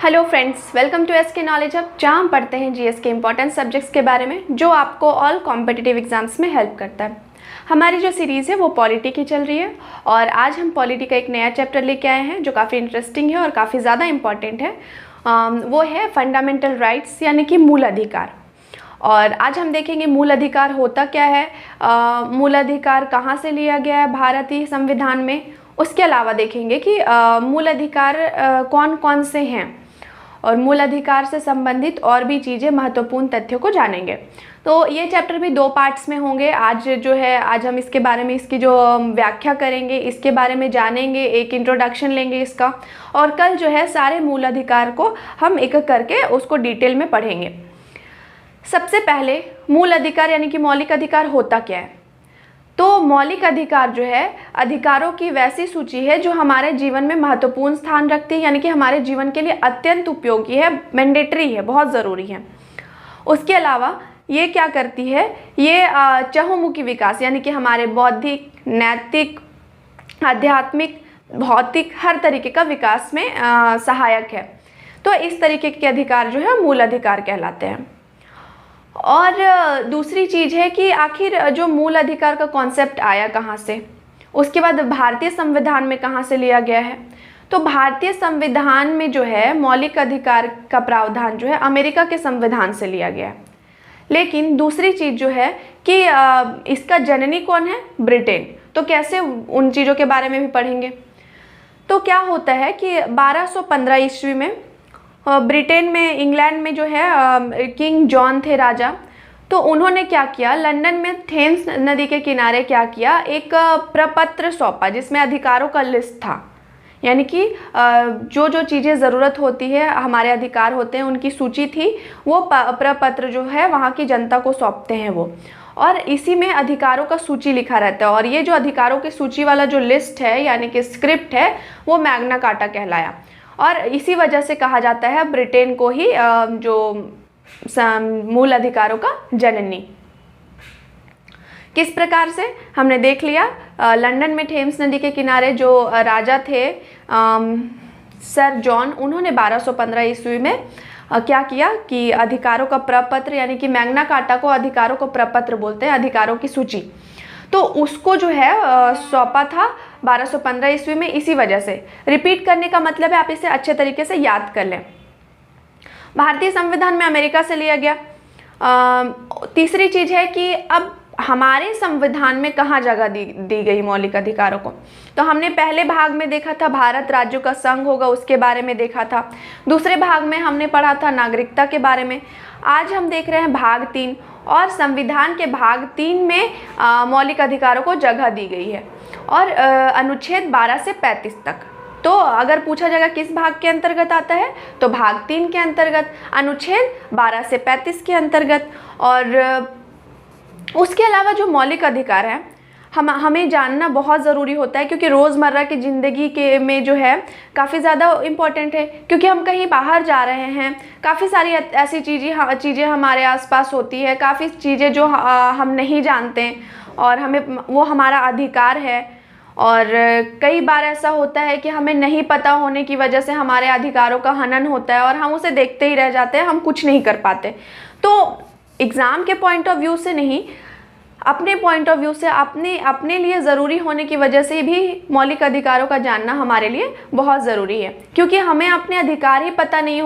Hello friends, welcome to SK Knowledge Hub, जहाँ हम पढ़ते हैं जीएस के इंपॉर्टेंट सब्जेक्ट्स के बारे में जो आपको ऑल कॉम्पिटिटिव एग्जाम्स में हेल्प करता है। हमारी जो सीरीज़ है वो पॉलिटी की चल रही है और आज हम पॉलिटी का एक नया चैप्टर लेके आए हैं जो काफ़ी इंटरेस्टिंग है और काफ़ी ज़्यादा इम्पॉर्टेंट है। वो है फंडामेंटल राइट्स यानी कि मूल अधिकार। और आज हम देखेंगे मूल अधिकार होता क्या है, मूल अधिकार कहाँ से लिया गया है भारतीय संविधान में। उसके अलावा देखेंगे कि मूल अधिकार कौन कौन से हैं और मूल अधिकार से संबंधित और भी चीज़ें, महत्वपूर्ण तथ्यों को जानेंगे। तो ये चैप्टर भी 2 पार्ट्स में होंगे। आज हम इसके बारे में, इसकी जो व्याख्या करेंगे, इसके बारे में जानेंगे, एक इंट्रोडक्शन लेंगे इसका, और कल जो है सारे मूल अधिकार को हम एक एक करके उसको डिटेल में पढ़ेंगे। सबसे पहले मूल अधिकार यानी कि मौलिक अधिकार होता क्या है। तो मौलिक अधिकार जो है अधिकारों की वैसी सूची है जो हमारे जीवन में महत्वपूर्ण स्थान रखती है, यानी कि हमारे जीवन के लिए अत्यंत उपयोगी है, मैंडेटरी है, बहुत ज़रूरी है। उसके अलावा ये क्या करती है, ये चहुमुखी विकास यानी कि हमारे बौद्धिक, नैतिक, आध्यात्मिक, भौतिक हर तरीके का विकास में सहायक है। तो इस तरीके के अधिकार जो है मूल अधिकार कहलाते हैं। और दूसरी चीज़ है कि आखिर जो मूल अधिकार का कॉन्सेप्ट आया कहाँ से, उसके बाद भारतीय संविधान में कहाँ से लिया गया है। तो भारतीय संविधान में जो है मौलिक अधिकार का प्रावधान जो है अमेरिका के संविधान से लिया गया है। लेकिन दूसरी चीज़ जो है कि इसका जननी कौन है, ब्रिटेन। तो कैसे, उन चीज़ों के बारे में भी पढ़ेंगे। तो क्या होता है कि 1215 ईस्वी में ब्रिटेन में, इंग्लैंड में जो है किंग जॉन थे राजा। तो उन्होंने क्या किया, लंदन में थेम्स नदी के किनारे क्या किया, एक प्रपत्र सौंपा जिसमें अधिकारों का लिस्ट था। यानी कि जो जो चीज़ें ज़रूरत होती है, हमारे अधिकार होते हैं, उनकी सूची थी। वो प्रपत्र जो है वहाँ की जनता को सौंपते हैं वो, और इसी में अधिकारों का सूची लिखा रहता है। और ये जो अधिकारों की सूची वाला जो लिस्ट है यानी कि स्क्रिप्ट है वो मैग्ना कार्टा कहलाया। और इसी वजह से कहा जाता है ब्रिटेन को ही जो मूल अधिकारों का जननी। किस प्रकार से हमने देख लिया, लंदन में थेम्स नदी के किनारे जो राजा थे सर जॉन, उन्होंने 1215 ईस्वी में क्या किया कि अधिकारों का प्रपत्र यानी कि मैग्ना कार्टा को अधिकारों को प्रपत्र बोलते हैं, अधिकारों की सूची, तो उसको जो है सौंपा था 1215 ईस्वी में। इसी वजह से रिपीट करने का मतलब है आप इसे अच्छे तरीके से याद कर लें। भारतीय संविधान में अमेरिका से लिया गया। तीसरी चीज़ है कि अब हमारे संविधान में कहाँ जगह दी गई मौलिक अधिकारों को। तो हमने पहले भाग में देखा था भारत राज्यों का संघ होगा, उसके बारे में देखा था। दूसरे भाग में हमने पढ़ा था नागरिकता के बारे में। आज हम देख रहे हैं भाग 3, और संविधान के भाग 3 में मौलिक अधिकारों को जगह दी गई है, और अनुच्छेद 12 से 35 तक। तो अगर पूछा जाएगा किस भाग के अंतर्गत आता है, तो भाग 3 के अंतर्गत, अनुच्छेद 12 से 35 के अंतर्गत। और उसके अलावा जो मौलिक अधिकार है हमें जानना बहुत ज़रूरी होता है, क्योंकि रोज़मर्रा की ज़िंदगी के में जो है काफ़ी ज़्यादा इम्पॉर्टेंट है। क्योंकि हम कहीं बाहर जा रहे हैं, काफ़ी सारी ऐसी चीज़ें हमारे आसपास होती है, काफ़ी चीज़ें जो हम नहीं जानते और हमें वो हमारा अधिकार है। और कई बार ऐसा होता है कि हमें नहीं पता होने की वजह से हमारे अधिकारों का हनन होता है और हम उसे देखते ही रह जाते हैं, हम कुछ नहीं कर पाते। तो एग्ज़ाम के पॉइंट ऑफ व्यू से नहीं, अपने पॉइंट ऑफ व्यू से, अपने लिए ज़रूरी होने की वजह से भी मौलिक अधिकारों का जानना हमारे लिए बहुत ज़रूरी है। क्योंकि हमें अपने अधिकार ही पता नहीं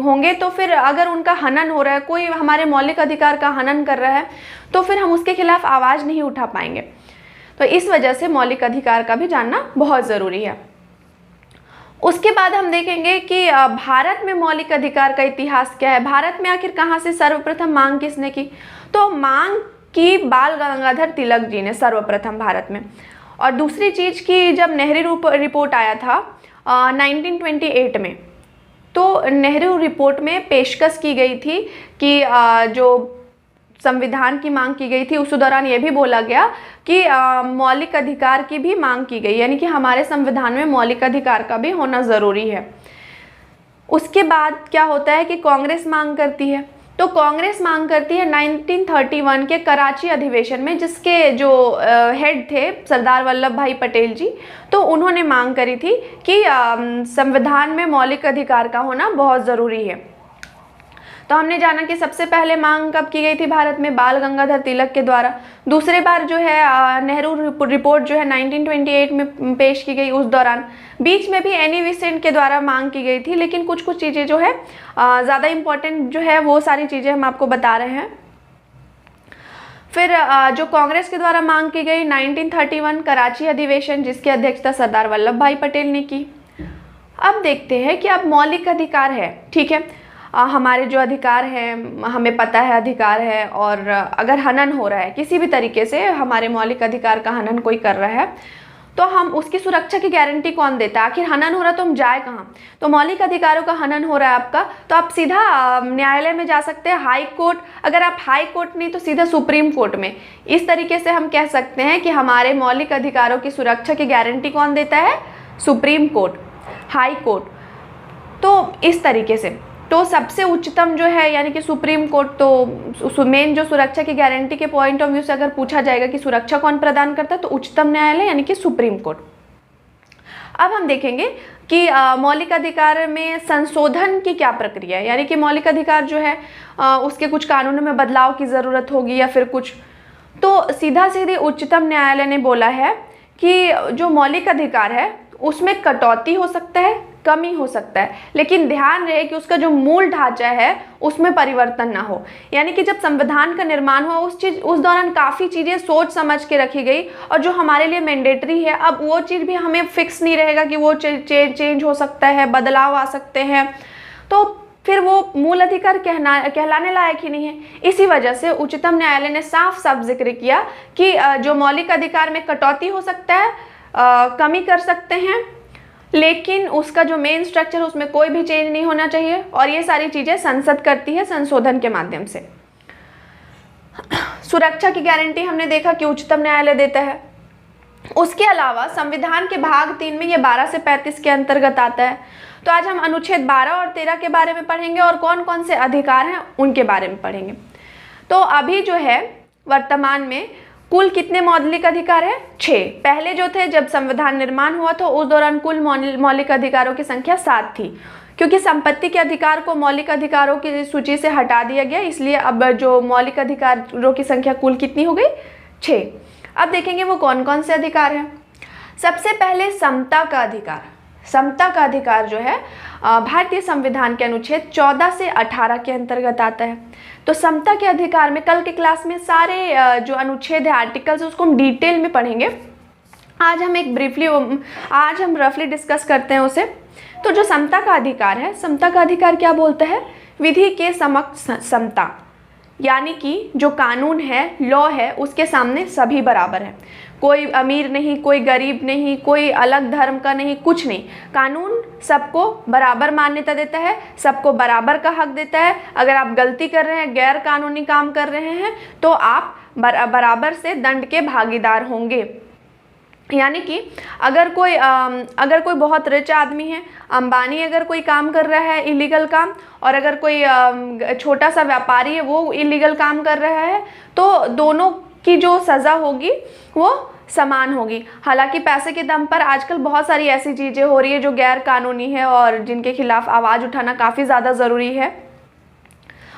होंगे तो फिर अगर उनका हनन हो रहा है, कोई हमारे मौलिक अधिकार का हनन कर रहा है, तो फिर हम उसके खिलाफ आवाज़ नहीं उठा पाएंगे। तो इस वजह से मौलिक अधिकार का भी जानना बहुत ज़रूरी है। उसके बाद हम देखेंगे कि भारत में मौलिक अधिकार का इतिहास क्या है। भारत में आखिर कहाँ से सर्वप्रथम मांग किसने की। तो मांग की बाल गंगाधर तिलक जी ने सर्वप्रथम भारत में। और दूसरी चीज़ की, जब नेहरू रिपोर्ट आया था 1928 में, तो नेहरू रिपोर्ट में पेशकश की गई थी कि जो संविधान की मांग की गई थी, उस दौरान ये भी बोला गया कि मौलिक अधिकार की भी मांग की गई, यानी कि हमारे संविधान में मौलिक अधिकार का भी होना ज़रूरी है। उसके बाद क्या होता है कि कांग्रेस मांग करती है। तो कांग्रेस मांग करती है 1931 के कराची अधिवेशन में, जिसके जो हेड थे सरदार वल्लभ भाई पटेल जी, तो उन्होंने मांग करी थी कि संविधान में मौलिक अधिकार का होना बहुत ज़रूरी है। तो हमने जाना कि सबसे पहले मांग कब की गई थी भारत में, बाल गंगाधर तिलक के द्वारा। दूसरे बार जो है नेहरू रिपोर्ट जो है 1928 में पेश की गई, उस दौरान। बीच में भी एनी बेसेंट के द्वारा मांग की गई थी, लेकिन कुछ कुछ चीज़ें जो है ज़्यादा इम्पोर्टेंट जो है वो सारी चीज़ें हम आपको बता रहे हैं। फिर जो कांग्रेस के द्वारा मांग की गई 1931 कराची अधिवेशन, जिसकी अध्यक्षता सरदार वल्लभ भाई पटेल ने की। अब देखते हैं कि अब मौलिक अधिकार है, ठीक है, हमारे जो अधिकार हैं हमें पता है अधिकार है, और अगर हनन हो रहा है किसी भी तरीके से, हमारे मौलिक अधिकार का हनन कोई कर रहा है, तो हम उसकी सुरक्षा की गारंटी कौन देता है? आखिर हनन हो रहा है तो हम जाए कहाँ? तो मौलिक अधिकारों का हनन हो रहा है आपका, तो आप सीधा न्यायालय में जा सकते हैं, हाई कोर्ट। अगर आप हाई कोर्ट नहीं तो सीधा सुप्रीम कोर्ट में। इस तरीके से हम कह सकते हैं कि हमारे मौलिक अधिकारों की सुरक्षा की गारंटी कौन देता है? Supreme court, high court. तो इस तरीके से तो सबसे उच्चतम जो है यानी कि सुप्रीम कोर्ट, तो मेन जो सुरक्षा की गारंटी के पॉइंट ऑफ व्यू से अगर पूछा जाएगा कि सुरक्षा कौन प्रदान करता है, तो उच्चतम न्यायालय यानी कि सुप्रीम कोर्ट। अब हम देखेंगे कि मौलिक अधिकार में संशोधन की क्या प्रक्रिया है, यानी कि मौलिक अधिकार जो है उसके कुछ कानूनों में बदलाव की ज़रूरत होगी या फिर कुछ। तो सीधा सीधे उच्चतम न्यायालय ने बोला है कि जो मौलिक अधिकार है उसमें कटौती हो सकता है, कमी हो सकता है, लेकिन ध्यान रहे कि उसका जो मूल ढांचा है उसमें परिवर्तन ना हो। यानी कि जब संविधान का निर्माण हुआ उस दौरान काफ़ी चीज़ें सोच समझ के रखी गई, और जो हमारे लिए मैंडेटरी है अब वो चीज़ भी हमें फिक्स नहीं रहेगा कि वो चेंज हो सकता है, बदलाव आ सकते हैं, तो फिर वो मूल अधिकार कहलाने लायक ही नहीं है। इसी वजह से उच्चतम न्यायालय ने साफ साफ जिक्र किया कि जो मौलिक अधिकार में कटौती हो सकता है, कमी कर सकते हैं, लेकिन उसका जो मेन स्ट्रक्चर है उसमें कोई भी चेंज नहीं होना चाहिए, और ये सारी चीज़ें संसद करती है संशोधन के माध्यम से। सुरक्षा की गारंटी हमने देखा कि उच्चतम न्यायालय देता है। उसके अलावा संविधान के भाग 3 में ये 12 से 35 के अंतर्गत आता है। तो आज हम अनुच्छेद 12 और 13 के बारे में पढ़ेंगे और कौन कौन से अधिकार हैं उनके बारे में पढ़ेंगे। तो अभी जो है वर्तमान में कुल कितने मौलिक अधिकार है? 6। पहले जो थे जब संविधान निर्माण हुआ तो उस दौरान कुल मौलिक अधिकारों की संख्या 7 थी, क्योंकि संपत्ति के अधिकार को मौलिक अधिकारों की सूची से हटा दिया गया, इसलिए अब जो मौलिक अधिकारों की संख्या कुल कितनी हो गई? 6। अब देखेंगे वो कौन कौन से अधिकार हैं। सबसे पहले समता का अधिकार। समता का अधिकार जो है भारतीय संविधान के अनुच्छेद 14 से 18 के अंतर्गत आता है। तो समता के अधिकार में कल के क्लास में सारे जो अनुच्छेद है, आर्टिकल्स, उसको हम डिटेल में पढ़ेंगे। आज हम रफली डिस्कस करते हैं उसे। तो जो समता का अधिकार है, समता का अधिकार क्या बोलता है? विधि के समक्ष समता, यानी कि जो कानून है, लॉ है, उसके सामने सभी बराबर है। कोई अमीर नहीं, कोई गरीब नहीं, कोई अलग धर्म का नहीं, कुछ नहीं। कानून सबको बराबर मान्यता देता है, सबको बराबर का हक देता है। अगर आप गलती कर रहे हैं, गैर कानूनी काम कर रहे हैं, तो आप बराबर से दंड के भागीदार होंगे। यानी कि अगर कोई बहुत रिच आदमी है, अंबानी अगर कोई काम कर रहा है इलीगल काम, और अगर कोई छोटा सा व्यापारी है वो इलीगल काम कर रहा है, तो दोनों की जो सज़ा होगी वो समान होगी। हालांकि पैसे के दम पर आजकल बहुत सारी ऐसी चीज़ें हो रही है जो गैर कानूनी है और जिनके खिलाफ आवाज़ उठाना काफ़ी ज़्यादा ज़रूरी है,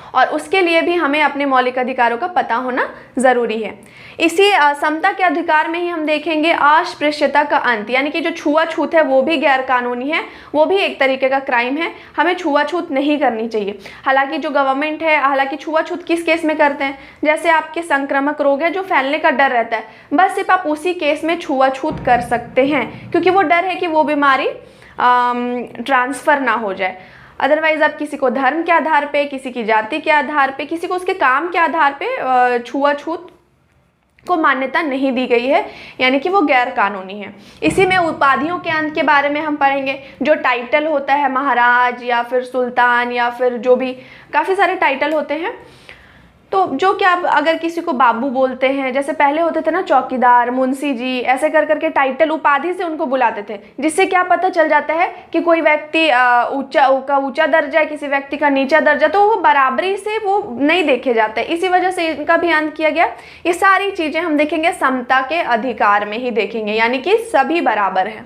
और उसके लिए भी हमें अपने मौलिक अधिकारों का पता होना ज़रूरी है। इसी समता के अधिकार में ही हम देखेंगे अस्पृश्यता का अंत, यानी कि जो छुआछूत है वो भी गैर कानूनी है, वो भी एक तरीके का क्राइम है। हमें छुआछूत नहीं करनी चाहिए। हालांकि जो गवर्नमेंट है, हालांकि छुआछूत किस केस में करते हैं? जैसे आपके संक्रामक रोग है जो फैलने का डर रहता है, बस सिर्फ आप उसी केस में छुआछूत कर सकते हैं, क्योंकि वो डर है कि वो बीमारी ट्रांसफ़र ना हो जाए। अदरवाइज आप किसी को धर्म के आधार पे, किसी की जाति के आधार पे, किसी को उसके काम के आधार पे छुआछूत को मान्यता नहीं दी गई है, यानी कि वो गैर कानूनी है। इसी में उपाधियों के अंत के बारे में हम पढ़ेंगे। जो टाइटल होता है महाराज या फिर सुल्तान या फिर जो भी काफ़ी सारे टाइटल होते हैं, तो जो कि आप अगर किसी को बाबू बोलते हैं, जैसे पहले होते थे ना चौकीदार, मुंशी जी, ऐसे कर करके टाइटल उपाधि से उनको बुलाते थे, जिससे क्या पता चल जाता है कि कोई व्यक्ति ऊंचा दर्जा है, किसी व्यक्ति का नीचा दर्जा, तो वो बराबरी से वो नहीं देखे जाते, इसी वजह से इनका भी अंत किया गया। ये सारी चीज़ें हम देखेंगे समता के अधिकार में ही देखेंगे, यानी कि सभी बराबर हैं।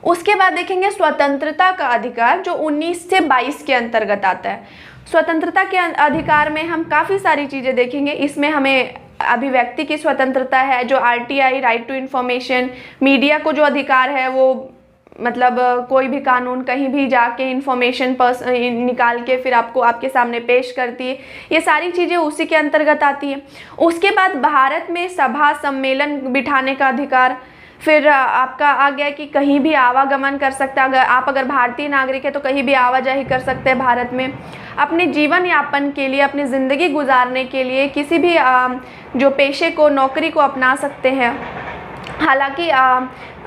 उसके बाद देखेंगे स्वतंत्रता का अधिकार, जो 19 से 22 के अंतर्गत आता है। स्वतंत्रता के अधिकार में हम काफ़ी सारी चीज़ें देखेंगे। इसमें हमें अभिव्यक्ति की स्वतंत्रता है, जो RTI, right to information, media को जो अधिकार है वो मतलब कोई भी कानून कहीं भी जाके इंफॉर्मेशन निकाल के फिर आपको आपके सामने पेश करती है, ये सारी चीज़ें उसी के अंतर्गत आती है। उसके बाद भारत में सभा सम्मेलन बिठाने का अधिकार, फिर आपका आ गया कि कहीं भी आवागमन कर सकता है, अगर भारतीय नागरिक है तो कहीं भी आवाजाही कर सकते हैं भारत में, अपने जीवन यापन के लिए, अपनी ज़िंदगी गुजारने के लिए किसी भी जो पेशे को, नौकरी को अपना सकते हैं। हालांकि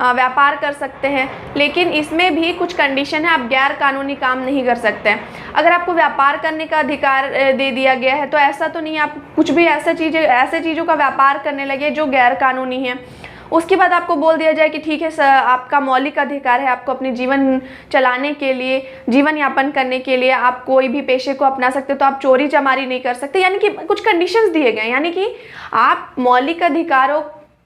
व्यापार कर सकते हैं, लेकिन इसमें भी कुछ कंडीशन है, आप गैर कानूनी काम नहीं कर सकते हैं। अगर आपको व्यापार करने का अधिकार दे दिया गया है तो ऐसा तो नहीं आप कुछ भी ऐसे चीज़ों का व्यापार करने लगे जो गैर कानूनी है। उसके बाद आपको बोल दिया जाए कि ठीक है आपका मौलिक अधिकार है, आपको अपने जीवन चलाने के लिए, जीवन यापन करने के लिए आप कोई भी पेशे को अपना सकते हो, तो आप चोरी चमारी नहीं कर सकते, यानी कि कुछ कंडीशंस दिए गए, यानी कि आप मौलिक अधिकारों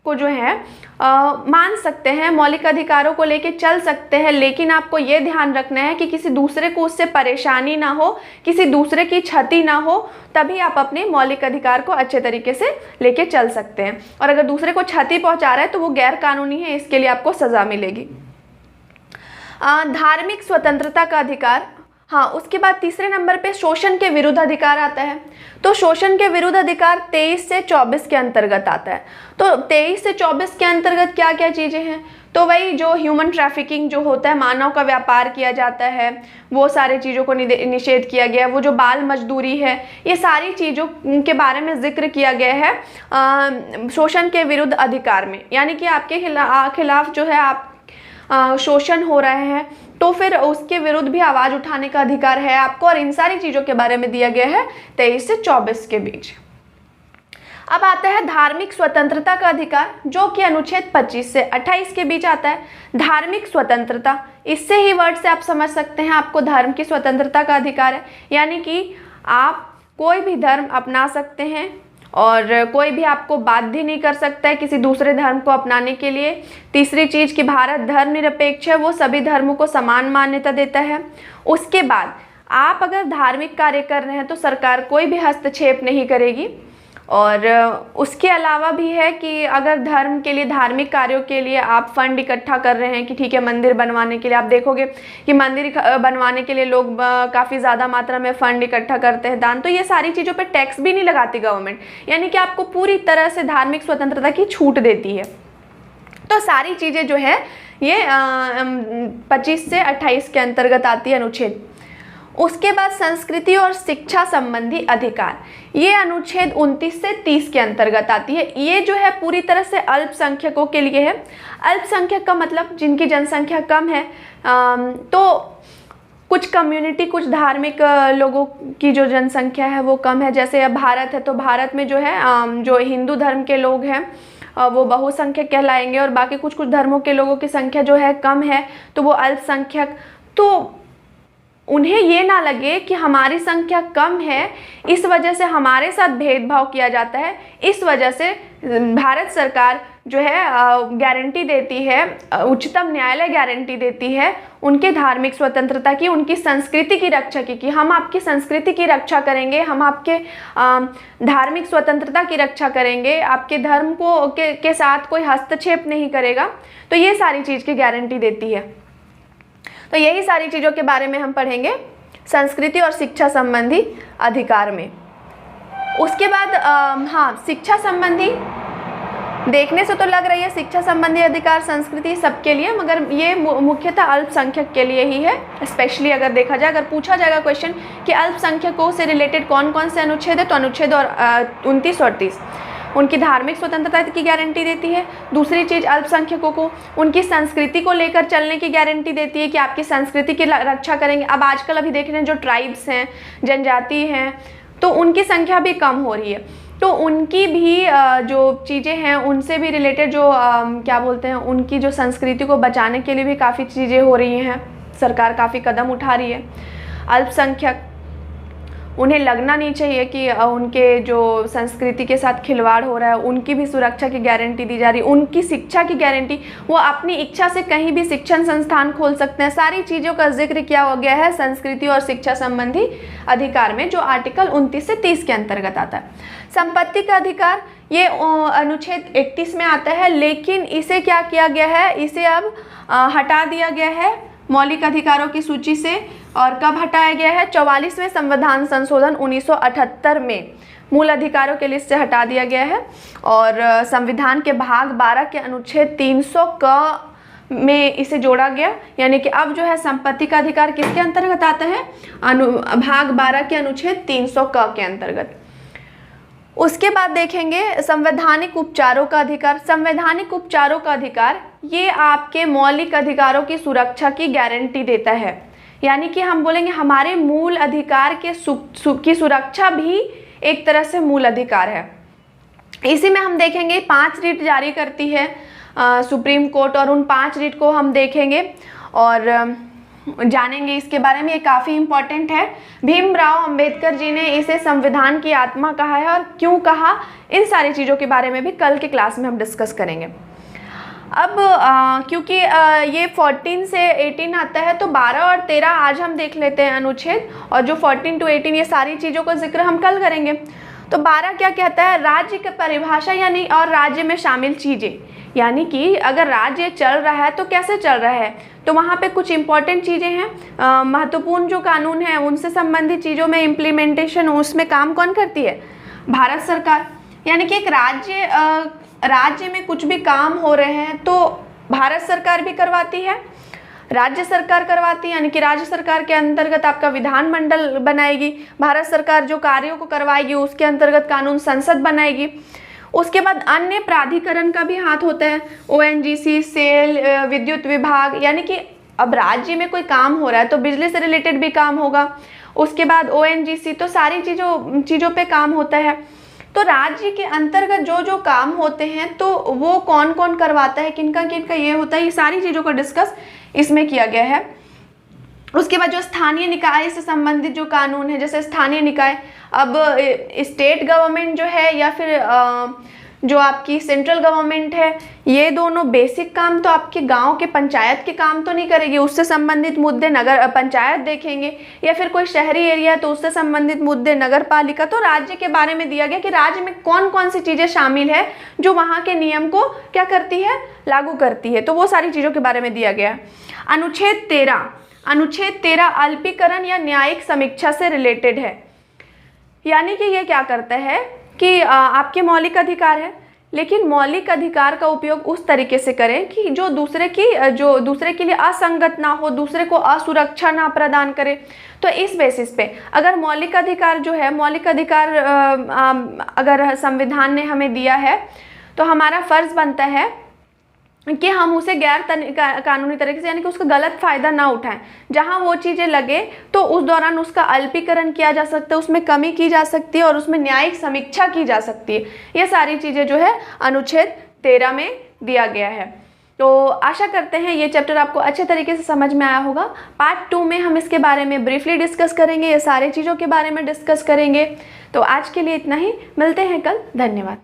को जो है मान सकते हैं, मौलिक अधिकारों को लेके चल सकते हैं, लेकिन आपको ये ध्यान रखना है कि किसी दूसरे को उससे परेशानी ना हो, किसी दूसरे की क्षति ना हो, तभी आप अपने मौलिक अधिकार को अच्छे तरीके से लेके चल सकते हैं। और अगर दूसरे को क्षति पहुंचा रहा है तो वो गैर कानूनी है, इसके लिए आपको सज़ा मिलेगी। धार्मिक स्वतंत्रता का अधिकार, हाँ, उसके बाद तीसरे नंबर पे शोषण के विरुद्ध अधिकार आता है। तो शोषण के विरुद्ध अधिकार 23 से 24 के अंतर्गत आता है। तो 23 से 24 के अंतर्गत क्या क्या चीज़ें हैं, तो वही जो ह्यूमन ट्रैफिकिंग जो होता है, मानव का व्यापार किया जाता है, वो सारे चीज़ों को निषेध किया गया है। वो जो बाल मजदूरी है, ये सारी चीज़ों के बारे में जिक्र किया गया है शोषण के विरुद्ध अधिकार में, यानी कि आपके खिलाफ जो है आप शोषण हो रहे हैं तो फिर उसके विरुद्ध भी आवाज़ उठाने का अधिकार है आपको, और इन सारी चीज़ों के बारे में दिया गया है 23 से 24 के बीच। अब आता है धार्मिक स्वतंत्रता का अधिकार, जो कि अनुच्छेद 25 से 28 के बीच आता है। धार्मिक स्वतंत्रता, इससे ही वर्ड से आप समझ सकते हैं आपको धर्म की स्वतंत्रता का अधिकार है, यानी कि आप कोई भी धर्म अपना सकते हैं और कोई भी आपको बाध्य नहीं कर सकता है किसी दूसरे धर्म को अपनाने के लिए। तीसरी चीज़ कि भारत धर्मनिरपेक्ष है, वो सभी धर्मों को समान मान्यता देता है। उसके बाद आप अगर धार्मिक कार्य कर रहे हैं तो सरकार कोई भी हस्तक्षेप नहीं करेगी। और उसके अलावा भी है कि अगर धर्म के लिए, धार्मिक कार्यों के लिए आप फंड इकट्ठा कर रहे हैं कि ठीक है मंदिर बनवाने के लिए, आप देखोगे कि मंदिर बनवाने के लिए लोग काफ़ी ज़्यादा मात्रा में फ़ंड इकट्ठा करते हैं, दान, तो ये सारी चीज़ों पे टैक्स भी नहीं लगाती गवर्नमेंट, यानी कि आपको पूरी तरह से धार्मिक स्वतंत्रता की छूट देती है। तो सारी चीज़ें जो है ये 25 से 28 के अंतर्गत आती है अनुच्छेद। उसके बाद संस्कृति और शिक्षा संबंधी अधिकार, ये अनुच्छेद 29 से 30 के अंतर्गत आती है। ये जो है पूरी तरह से अल्पसंख्यकों के लिए है। अल्पसंख्यक का मतलब जिनकी जनसंख्या कम है, तो कुछ कम्युनिटी, कुछ धार्मिक लोगों की जो जनसंख्या है वो कम है। जैसे अब भारत है तो भारत में जो है जो हिंदू धर्म के लोग हैं वो बहुसंख्यक कहलाएंगे, और बाकी कुछ धर्मों के लोगों की संख्या जो है कम है तो वो अल्पसंख्यक। तो उन्हें ये ना लगे कि हमारी संख्या कम है, इस वजह से हमारे साथ भेदभाव किया जाता है। इस वजह से भारत सरकार जो है गारंटी देती है, उच्चतम न्यायालय गारंटी देती है उनके धार्मिक स्वतंत्रता की, उनकी संस्कृति की रक्षा की, कि हम आपकी संस्कृति की रक्षा करेंगे, हम आपके धार्मिक स्वतंत्रता की रक्षा करेंगे, आपके धर्म को के साथ कोई हस्तक्षेप नहीं करेगा। तो ये सारी चीज़ की गारंटी देती है। तो यही सारी चीज़ों के बारे में हम पढ़ेंगे संस्कृति और शिक्षा संबंधी अधिकार में। उसके बाद हाँ, शिक्षा संबंधी, देखने से तो लग रही है शिक्षा संबंधी अधिकार संस्कृति सबके लिए, मगर ये मुख्यतः अल्पसंख्यक के लिए ही है। स्पेशली अगर देखा जाए, अगर पूछा जाएगा क्वेश्चन कि अल्पसंख्यकों से रिलेटेड कौन कौन से अनुच्छेद है, तो अनुच्छेद और 29 और 30 उनकी धार्मिक स्वतंत्रता की गारंटी देती है। दूसरी चीज़, अल्पसंख्यकों को उनकी संस्कृति को लेकर चलने की गारंटी देती है कि आपकी संस्कृति की रक्षा करेंगे। अब आजकल अभी देख रहे हैं जो ट्राइब्स हैं, जनजाति हैं, तो उनकी संख्या भी कम हो रही है। तो उनकी भी जो चीज़ें हैं उनसे भी रिलेटेड जो क्या बोलते हैं, उनकी जो संस्कृति को बचाने के लिए भी काफ़ी चीज़ें हो रही हैं, सरकार काफ़ी कदम उठा रही है। अल्पसंख्यक, उन्हें लगना नहीं चाहिए कि उनके जो संस्कृति के साथ खिलवाड़ हो रहा है, उनकी भी सुरक्षा की गारंटी दी जा रही है, उनकी शिक्षा की गारंटी, वो अपनी इच्छा से कहीं भी शिक्षण संस्थान खोल सकते हैं। सारी चीज़ों का जिक्र किया हो गया है संस्कृति और शिक्षा संबंधी अधिकार में, जो आर्टिकल 29 से 30 के अंतर्गत आता है। संपत्ति का अधिकार ये अनुच्छेद 31 में आता है, लेकिन इसे क्या किया गया है, इसे अब हटा दिया गया है मौलिक अधिकारों की सूची से। और कब हटाया गया है? 44वें संविधान संशोधन 1978 में मूल अधिकारों के लिस्ट से हटा दिया गया है। और संविधान के भाग 12 के अनुच्छेद 300 क में इसे जोड़ा गया, यानी कि अब जो है संपत्ति का अधिकार किसके अंतर्गत आता है? भाग 12 के अनुच्छेद 300 क के अंतर्गत। उसके बाद देखेंगे संवैधानिक उपचारों का अधिकार। संवैधानिक उपचारों का अधिकार ये आपके मौलिक अधिकारों की सुरक्षा की गारंटी देता है, यानी कि हम बोलेंगे हमारे मूल अधिकार के की सुरक्षा भी एक तरह से मूल अधिकार है। इसी में हम देखेंगे 5 रीट जारी करती है सुप्रीम कोर्ट, और उन 5 रीट को हम देखेंगे और जानेंगे इसके बारे में। ये काफ़ी इम्पॉर्टेंट है। भीमराव अंबेडकर जी ने इसे संविधान की आत्मा कहा है, और क्यों कहा, इन सारी चीज़ों के बारे में भी कल के क्लास में हम डिस्कस करेंगे। अब क्योंकि ये 14 से 18 आता है, तो 12 और 13 आज हम देख लेते हैं अनुच्छेद, और जो 14 to 18 ये सारी चीज़ों का जिक्र हम कल करेंगे। तो 12 क्या कहता है? राज्य की परिभाषा यानी और राज्य में शामिल चीज़ें, यानी कि अगर राज्य चल रहा है तो कैसे चल रहा है, तो वहाँ पे कुछ इंपॉर्टेंट चीज़ें हैं। महत्वपूर्ण जो कानून हैं उनसे संबंधित चीज़ों में इम्प्लीमेंटेशन उसमें काम कौन करती है? भारत सरकार। यानी कि एक राज्य में कुछ भी काम हो रहे हैं तो भारत सरकार भी करवाती है, राज्य सरकार करवाती है, यानी कि राज्य सरकार के अंतर्गत आपका विधानमंडल बनाएगी, भारत सरकार जो कार्यों को करवाएगी उसके अंतर्गत कानून संसद बनाएगी। उसके बाद अन्य प्राधिकरण का भी हाथ होता है, ONGC, सेल, विद्युत विभाग, यानी कि अब राज्य में कोई काम हो रहा है तो बिजली से रिलेटेड भी काम होगा। उसके बाद ONGC, तो सारी चीज़ों पे काम होता है। तो राज्य के अंतर्गत जो जो काम होते हैं तो वो कौन कौन करवाता है, किनका किनका ये होता है, ये सारी चीज़ों का डिस्कस इसमें किया गया है। उसके बाद जो स्थानीय निकाय से संबंधित जो कानून है, जैसे स्थानीय निकाय, अब स्टेट गवर्नमेंट जो है या फिर जो आपकी सेंट्रल गवर्नमेंट है, ये दोनों बेसिक काम तो आपके गांव के पंचायत के काम तो नहीं करेगी, उससे संबंधित मुद्दे नगर पंचायत देखेंगे, या फिर कोई शहरी एरिया तो उससे संबंधित मुद्दे नगर पालिका। तो राज्य के बारे में दिया गया कि राज्य में कौन कौन सी चीज़ें शामिल है जो वहाँ के नियम को क्या करती है, लागू करती है, तो वो सारी चीज़ों के बारे में दिया गया है। अनुच्छेद 13 अल्पीकरण या न्यायिक समीक्षा से रिलेटेड है, यानी कि ये क्या करता है कि आपके मौलिक अधिकार है, लेकिन मौलिक अधिकार का उपयोग उस तरीके से करें कि जो दूसरे के लिए असंगत ना हो, दूसरे को असुरक्षा ना प्रदान करे। तो इस बेसिस पे अगर मौलिक अधिकार जो है, मौलिक अधिकार अगर संविधान ने हमें दिया है तो हमारा फर्ज बनता है कि हम उसे गैर कानूनी तरीके से, यानी कि उसका गलत फ़ायदा ना उठाएं। जहां वो चीज़ें लगे तो उस दौरान उसका अल्पीकरण किया जा सकता है, उसमें कमी की जा सकती है और उसमें न्यायिक समीक्षा की जा सकती है। ये सारी चीज़ें जो है अनुच्छेद 13 में दिया गया है। तो आशा करते हैं ये चैप्टर आपको अच्छे तरीके से समझ में आया होगा। पार्ट 2 में हम इसके बारे में ब्रीफली डिस्कस करेंगे, ये सारी चीज़ों के बारे में डिस्कस करेंगे। तो आज के लिए इतना ही, मिलते हैं कल। धन्यवाद।